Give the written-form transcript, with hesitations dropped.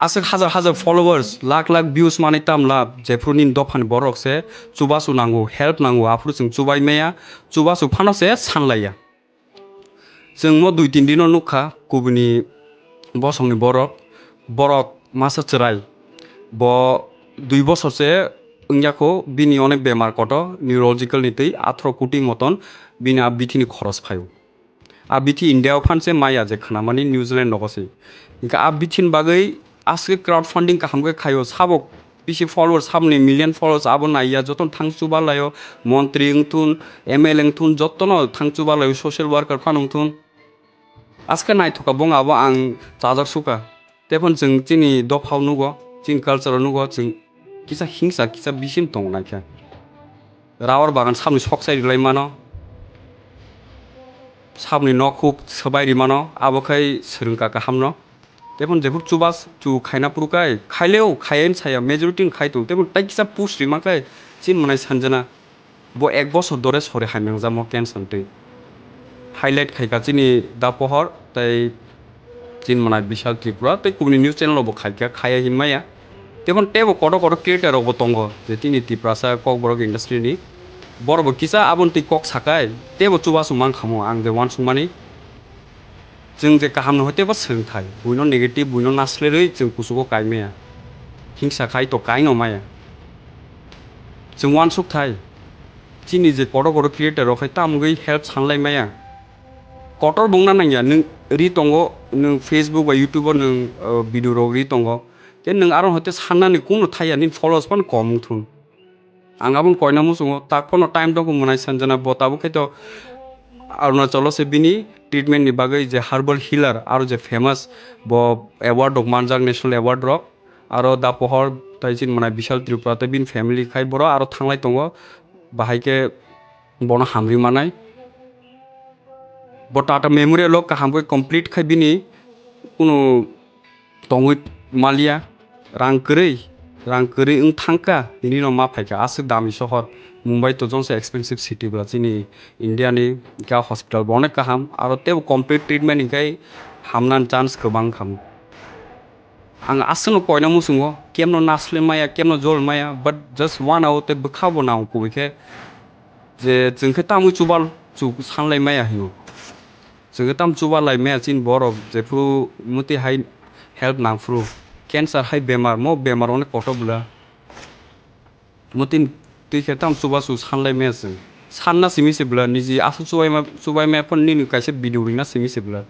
asik hajar hajar followers lakh lakh views mani tamla jefrunin dophan borok se chubasu nangu help nangu afru sing chubai meya chubasu phano se sanlaya जों mo 2-3 दिन नुखा गुबुननि बसंनि borok masa cerai bo 2 বছরसे इंयाखौ बिनि अनेक बेमार कत निउरोलजिकल नि तै 18 कोटी मतन बिनि बिथिनि खरस फायो आ बिथि इन्डियाव फानसे माया जे खानामानि निउजिलेन्ड नगसै इनका आ बिथिन बागै आसके क्राउड फंडिंग खालामगे खायो साबक बिसि फलोअर्स साबनि मिलियन फलोअर्स आबो नाइया जतन थांचुबा लायो मन्त्रि इंथुन एमएलए इंथुन जतन थांचुबा लायो सोशल वर्कर फानुथुन आजके नायथका बंगाबो आं जाजक सुका तेफोन जों चिनि दफाव नुगो चिन कालचार नुगो जों किसा हिंसा किसा बिसिम दं नायखा रावर बागान साबनि सकसाइ रिलाय मानो साबनि न खुब सबायरि मानो आबोखाय सोरंका काहामनो तेफोन जेफोर चुबास चु खायना पुरुकाय खाइलेव खायन साया मेजॉरिटी खायतो तेफोन ताइ किसा पुस्रि माखाय चिन मनाय संजना बो एक बছর ধরে সরে হাইমেং জামো ক্যান্সার তৈ हाईलाइट खायका चिनि दा पहर तै चिन मनाय विशाल त्रिपुरा तै कुबनि न्यूज चैनल बो खायका खाया हिमाया तेमन टेबो कड कड क्रिएटर बो तंगो जे तिनि तिप्रासा ककबरक इंडस्ट्री नि बरबो किसा आबन तै कक साकाय तेबो चुबासु मान खामो आं जे वान सुमानि जों जे काहाम न हतेबो सोंथाय बुइनो नेगेटिव बुइनो नासलेरै जों कुसुबो कायमेया हिंसा खाय तो काय न माया जों वान सुकथाय चिनि जे कड कड क्रिएटर रखाय तामगै हेल्प सानलाय माया कटर बुंना नांया नों रि दंगो नों फेसबुक बा यूट्यूब नों भिडिअ रग रि दंगो जे नों आरो हते साननानै कुनु थाया नि फलोअर्स पान कम थुन आंगाबो कयना मुसुङो ताकफोनो टाइम दंगो मुनाय संजना बताबो खैतो अरुणाचल से बिनि ट्रिटमेंट नि बागै जे हार्बल हिलर आरो जे फेमस ब अवार्ड दक मानजाक नेशनल अवार्ड रक आरो दा पहर ताइचिन मनाय विशाल त्रिपुरा ते बिन फैमिली खाय बरो आरो थांलाय दंगो बाहायके बनो हामरि मानाय बटाटा मेमोरियल काहामबो कंप्लीट खाय बिनि कुनु दंगै मालिया रां करै ओं थांका बिनि न मा फायका आसो दामि सहर मुंबाई तो जनसे एक्सपेंसिव सिटी ब्ला चिनि इंडिया नि का हॉस्पिटल बने काहाम आरो तेबो कंप्लीट ट्रिटमेंट निखाय हामनान चान्स गोबां खाम आं आसनो कयना मुसुङो केमनो नासले माया केमनो जल माया बाट जस्ट वन आवर ते बखाबो नाव कुबैखे जे जोंखे तामु चुबाल चु सानलाय माया हियो जोंखे ताम चुबाल लाय माया चिन बरफ जेफु मुति हाय हेल्प नांफ्रु कैंसर हाय बेमार मो बेमार अने कटबला मुतिन तैखे ताम चुबासु सानलाय माया जों सानना सिमिसेब्ला निजि आसु चुबाय मा फन निनु कायसे भिडिअ रिना सिमिसेब्ला